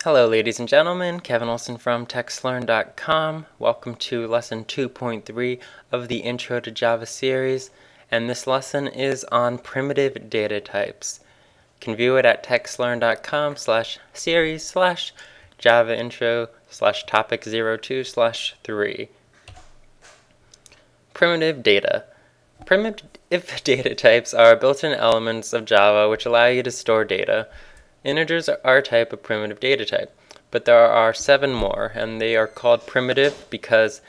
Hello ladies and gentlemen, Kevin Olson from TextLearn.com. Welcome to lesson 2.3 of the Intro to Java series, and this lesson is on primitive data types. You can view it at textlearn.com/series/Java intro/topic02/3. Primitive data. Primitive data types are built-in elements of Java which allow you to store data. Integers are a type of primitive data type, but there are 7 more, and they are called primitive because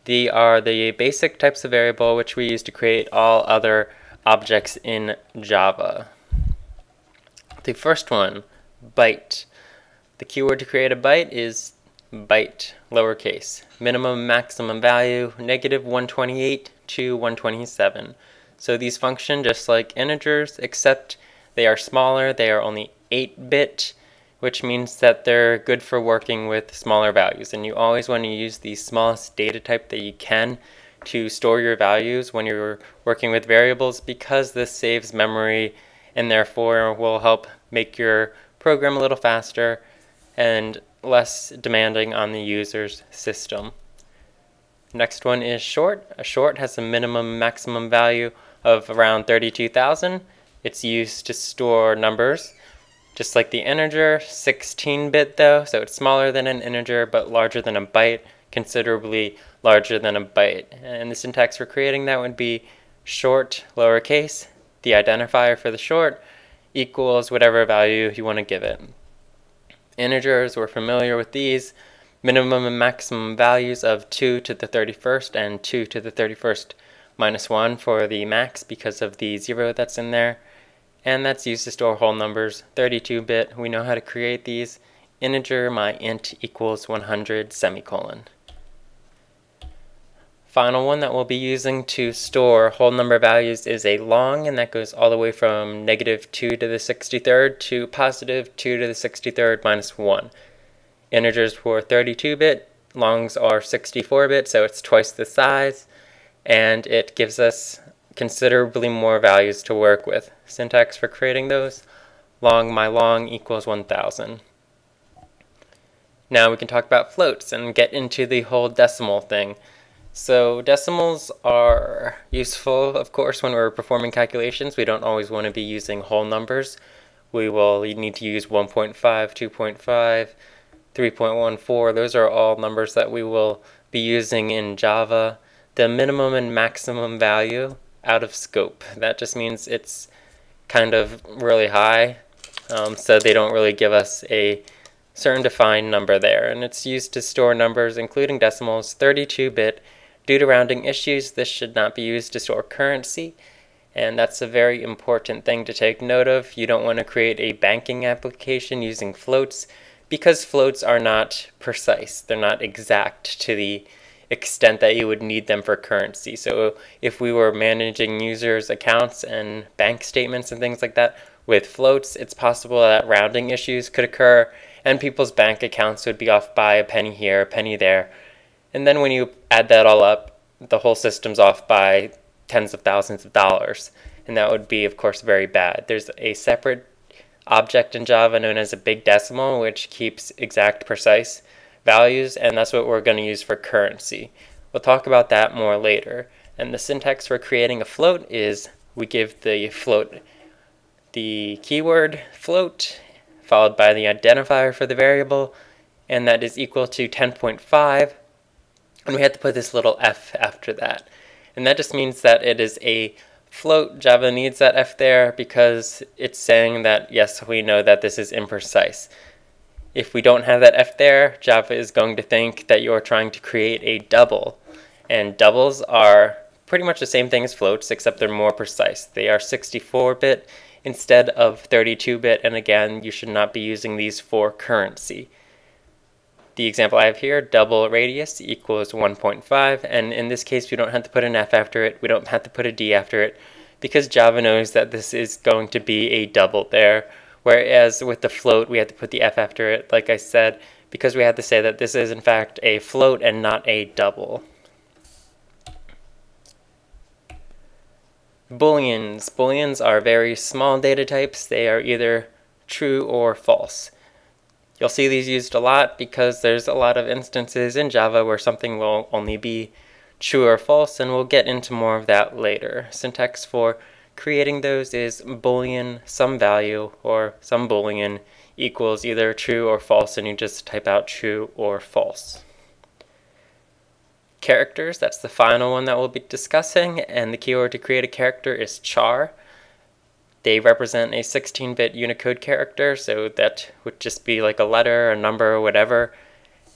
they are the basic types of variable which we use to create all other objects in Java. The first one, byte. The keyword to create a byte is byte, lowercase. Minimum maximum value, -128 to 127. So these function just like integers, except they are smaller. They are only 8-bit, which means that they're good for working with smaller values, and you always want to use the smallest data type that you can to store your values when you're working with variables, because this saves memory and therefore will help make your program a little faster and less demanding on the user's system. Next one is short. A short has a minimum maximum value of around 32,000. It's used to store numbers. Just like the integer, 16-bit though, so it's smaller than an integer but larger than a byte, considerably larger than a byte. And the syntax for creating that would be short, lowercase, the identifier for the short, equals whatever value you want to give it. Integers, we're familiar with these. Minimum and maximum values of 2 to the 31st and 2 to the 31st minus 1 for the max because of the 0 that's in there. And that's used to store whole numbers. 32-bit, we know how to create these. Integer, my int equals 100, semicolon. Final one that we'll be using to store whole number values is a long, and that goes all the way from -2 to the 63rd to +2 to the 63rd minus 1. Integers for 32-bit, longs are 64-bit, so it's twice the size, and it gives us considerably more values to work with. Syntax for creating those, long, my long equals 1000. Now we can talk about floats and get into the whole decimal thing. So decimals are useful, of course, when we're performing calculations. We don't always want to be using whole numbers. We will need to use 1.5, 2.5, 3.14. Those are all numbers that we will be using in Java. The minimum and maximum value, out of scope. That just means it's kind of really high, so they don't really give us a certain defined number there. And it's used to store numbers, including decimals, 32-bit. Due to rounding issues, this should not be used to store currency, and that's a very important thing to take note of. You don't want to create a banking application using floats, because floats are not precise. They're not exact to the extent that you would need them for currency. So if we were managing users' accounts and bank statements and things like that with floats, it's possible that rounding issues could occur and people's bank accounts would be off by a penny here, a penny there. And then when you add that all up, the whole system's off by tens of thousands of dollars. And that would be, of course, very bad. There's a separate object in Java known as a big decimal, which keeps exact, precise values, and that's what we're going to use for currency. We'll talk about that more later. And the syntax for creating a float is we give the float the keyword float followed by the identifier for the variable, and that is equal to 10.5, and we have to put this little f after that. And that just means that it is a float. Java needs that f there because it's saying that, yes, we know that this is imprecise. If we don't have that f there, Java is going to think that you're trying to create a double. And doubles are pretty much the same thing as floats, except they're more precise. They are 64-bit instead of 32-bit, and again, you should not be using these for currency. The example I have here, double radius equals 1.5, and in this case, we don't have to put an f after it. We don't have to put a d after it, because Java knows that this is going to be a double there. Whereas with the float, we have to put the f after it, like I said, because we have to say that this is in fact a float and not a double. Booleans. Booleans are very small data types. They are either true or false. You'll see these used a lot because there's a lot of instances in Java where something will only be true or false, and we'll get into more of that later. Syntax for creating those is boolean some value, or some boolean equals either true or false, and you just type out true or false. Characters, that's the final one that we'll be discussing, and the keyword to create a character is char. They represent a 16-bit Unicode character, so that would just be like a letter, a number, or whatever.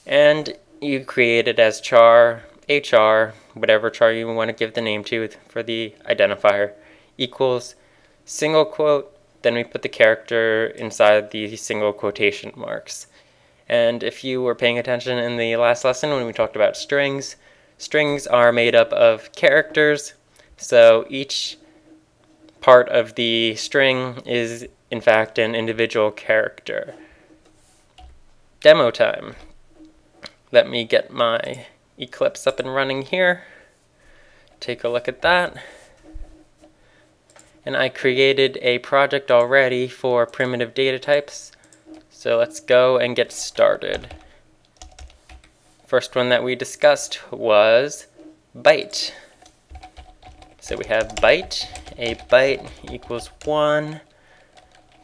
And you create it as char, HR, whatever char you want to give the name to for the identifier, equals single quote, then we put the character inside the single quotation marks. And if you were paying attention in the last lesson when we talked about strings, strings are made up of characters, so each part of the string is in fact an individual character. Demo time. Let me get my Eclipse up and running here. Take a look at that. And I created a project already for primitive data types. So let's go and get started. First one that we discussed was byte. So we have byte. A byte equals 1,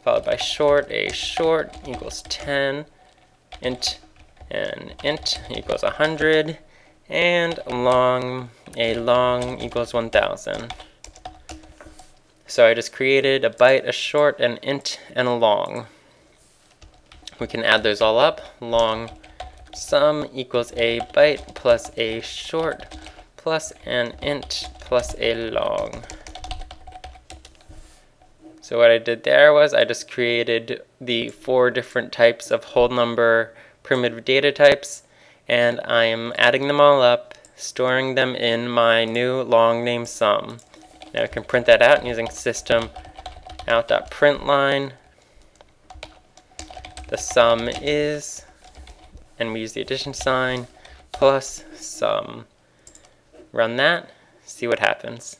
followed by short. A short equals 10. Int, and int equals 100. And long, a long equals 1000. So I just created a byte, a short, an int, and a long. We can add those all up. Long sum equals a byte plus a short plus an int plus a long. So what I did there was I just created the 4 different types of whole number primitive data types, and I am adding them all up, storing them in my new long name sum. Now I can print that out using system out.println. The sum is, and we use the addition sign, plus sum. Run that, see what happens.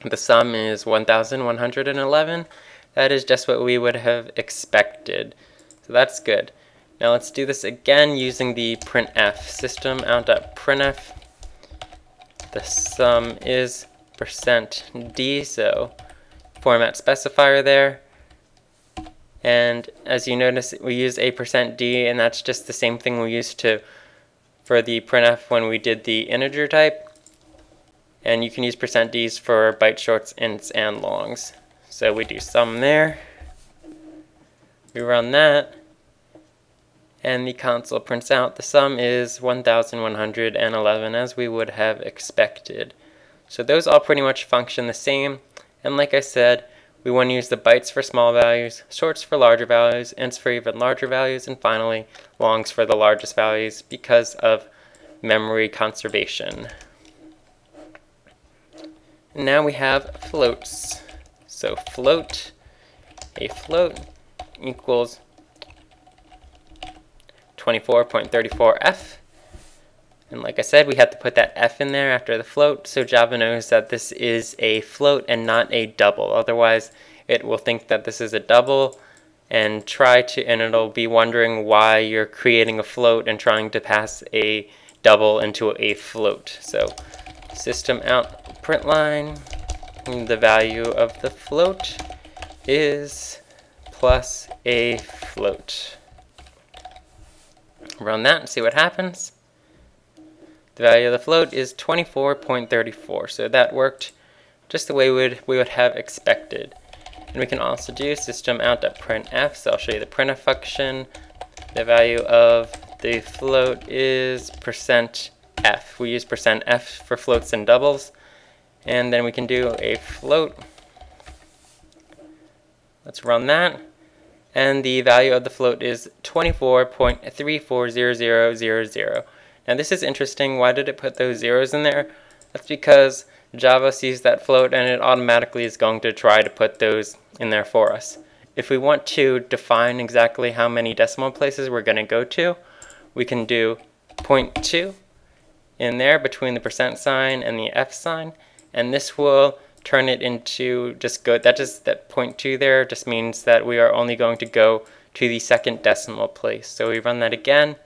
The sum is 1111. That is just what we would have expected. So that's good. Now let's do this again using the printf. System out.printf. The sum is %d, so format specifier there. And as you notice, we use a %d, and that's just the same thing we used for the printf when we did the integer type. And you can use %ds for byte shorts, ints, and longs. So we do sum there. We run that. And the console prints out the sum is 1111 as we would have expected. So those all pretty much function the same. And like I said, we want to use the bytes for small values, shorts for larger values, ints for even larger values, and finally longs for the largest values because of memory conservation. Now we have floats. So float, a float equals 24.34f. And like I said, we have to put that f in there after the float, so Java knows that this is a float and not a double. Otherwise, it will think that this is a double and it'll be wondering why you're creating a float and trying to pass a double into a float. So system out println, the value of the float is plus a float. Run that and see what happens. The value of the float is 24.34, so that worked just the way we would have expected. And we can also do system out.printf, so I'll show you the printf function. The value of the float is %f. We use %f for floats and doubles. And then we can do a float. Let's run that. And the value of the float is 24.340000. Now this is interesting. Why did it put those zeros in there? That's because Java sees that float and it automatically is going to try to put those in there for us. If we want to define exactly how many decimal places we're going to go to, we can do 0.2 in there between the % sign and the F sign, and this will turn it into that 0.2 there just means that we are only going to go to the second decimal place. So we run that again,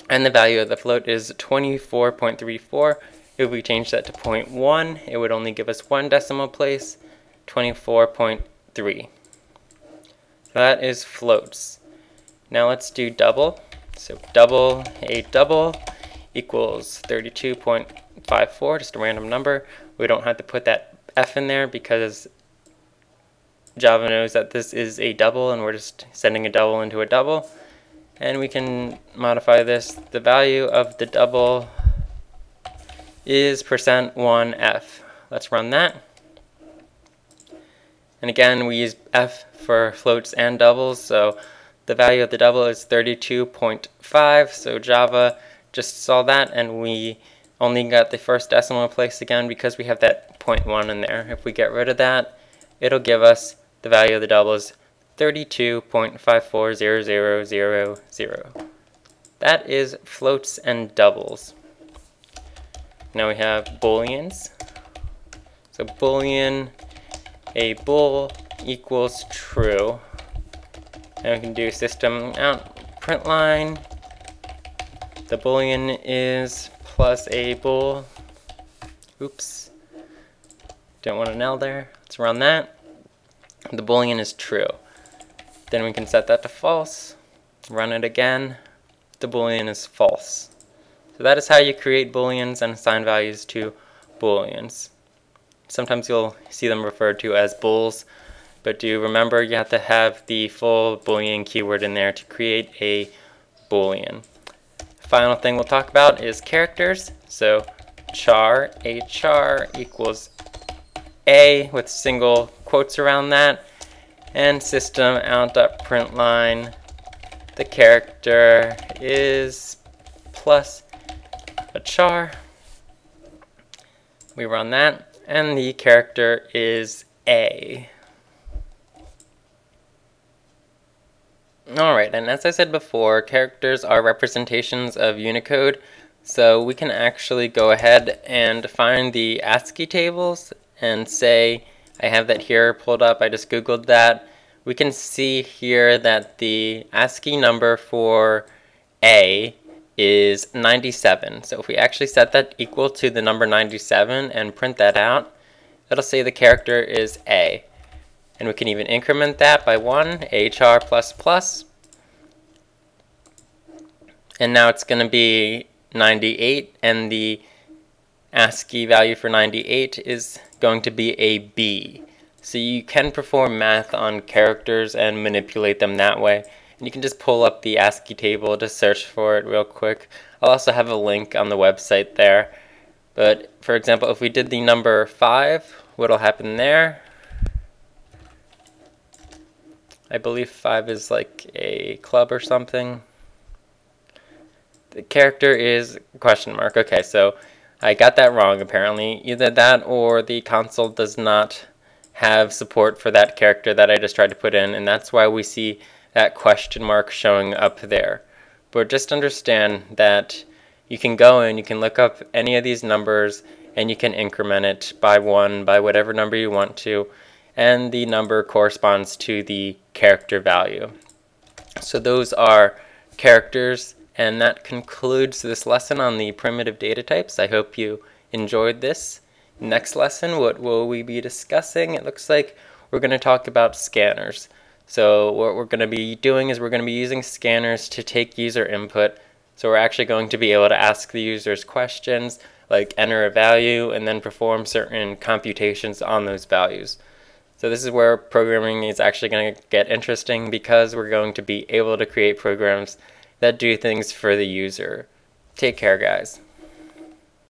and the value of the float is 24.34. If we change that to 0.1, it would only give us one decimal place, 24.3. That is floats. Now let's do double. So a double equals 32.54, just a random number. We don't have to put that F in there because Java knows that this is a double and we're just sending a double into a double. And we can modify this. The value of the double is %1F. Let's run that. And again, we use F for floats and doubles, so the value of the double is 32.5. So Java just saw that, and we only got the first decimal place again because we have that 0.1 in there. If we get rid of that, it'll give us the value of the double is 32.540000. That is floats and doubles. Now we have booleans. So boolean, a bool equals true. And we can do system out print line. The boolean is plus a bool. Oops. Don't want an L there. Let's run that. The boolean is true. Then we can set that to false. Run it again. The boolean is false. So that is how you create booleans and assign values to booleans. Sometimes you'll see them referred to as bools, but do remember you have to have the full boolean keyword in there to create a boolean. Final thing we'll talk about is characters. So char, a char equals a with single quotes around that, and system out.println, the character is plus a char. We run that, and the character is a. Alright, and as I said before, characters are representations of Unicode, so we can actually go ahead and find the Ascii tables and say, I have that here pulled up, I just googled that. We can see here that the ASCII number for A is 97. So if we actually set that equal to the number 97 and print that out, it'll say the character is A. And we can even increment that by 1, a char plus plus. And now it's going to be 98, and the ASCII value for 98 is going to be a B. So you can perform math on characters and manipulate them that way. And you can just pull up the ASCII table to search for it real quick. I'll also have a link on the website there. But for example, if we did the number 5, what'll happen there? I believe 5 is like a club or something. The character is question mark. Okay, so I got that wrong apparently. Either that or the console does not have support for that character that I just tried to put in, and that's why we see that question mark showing up there. But just understand that you can go and you can look up any of these numbers and you can increment it by 1, by whatever number you want to, and the number corresponds to the character value. So those are characters, and that concludes this lesson on the primitive data types. I hope you enjoyed this. Next lesson, what will we be discussing? It looks like we're going to talk about scanners. So what we're going to be doing is we're going to be using scanners to take user input. So we're actually going to be able to ask the users questions, like enter a value, and then perform certain computations on those values. So this is where programming is actually going to get interesting, because we're going to be able to create programs that do things for the user. Take care, guys.